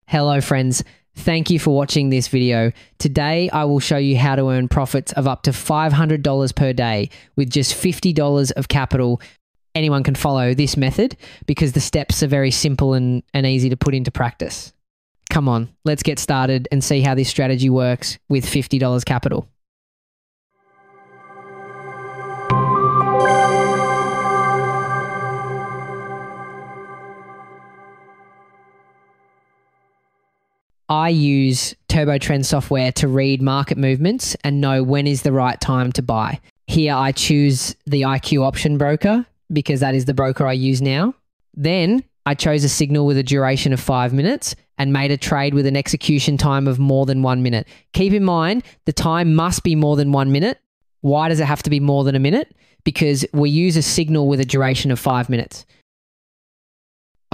Hello friends, thank you for watching this video. Today I will show you how to earn profits of up to $500 per day with just $50 of capital. Anyone can follow this method because the steps are very simple and easy to put into practice. Come on, let's get started and see how this strategy works with $50 capital. I use TurboTrend software to read market movements and know when is the right time to buy. Here I choose the IQ option broker because that is the broker I use now. Then I chose a signal with a duration of 5 minutes and made a trade with an execution time of more than 1 minute. Keep in mind, the time must be more than 1 minute. Why does it have to be more than a minute? Because we use a signal with a duration of 5 minutes.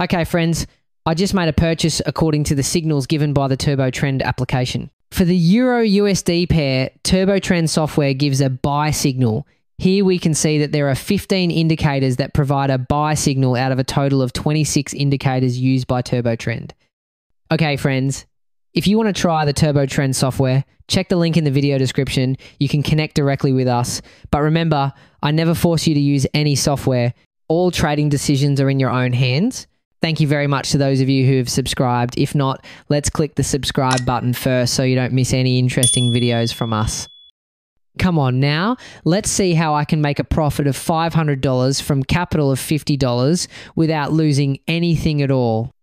Okay, friends. I just made a purchase according to the signals given by the TurboTrend application. For the Euro-USD pair, TurboTrend software gives a buy signal. Here we can see that there are 15 indicators that provide a buy signal out of a total of 26 indicators used by TurboTrend. Okay, friends, if you want to try the TurboTrend software, check the link in the video description. You can connect directly with us. But remember, I never force you to use any software. All trading decisions are in your own hands. Thank you very much to those of you who have subscribed. If not, let's click the subscribe button first so you don't miss any interesting videos from us. Come on now, let's see how I can make a profit of $500 from capital of $50 without losing anything at all.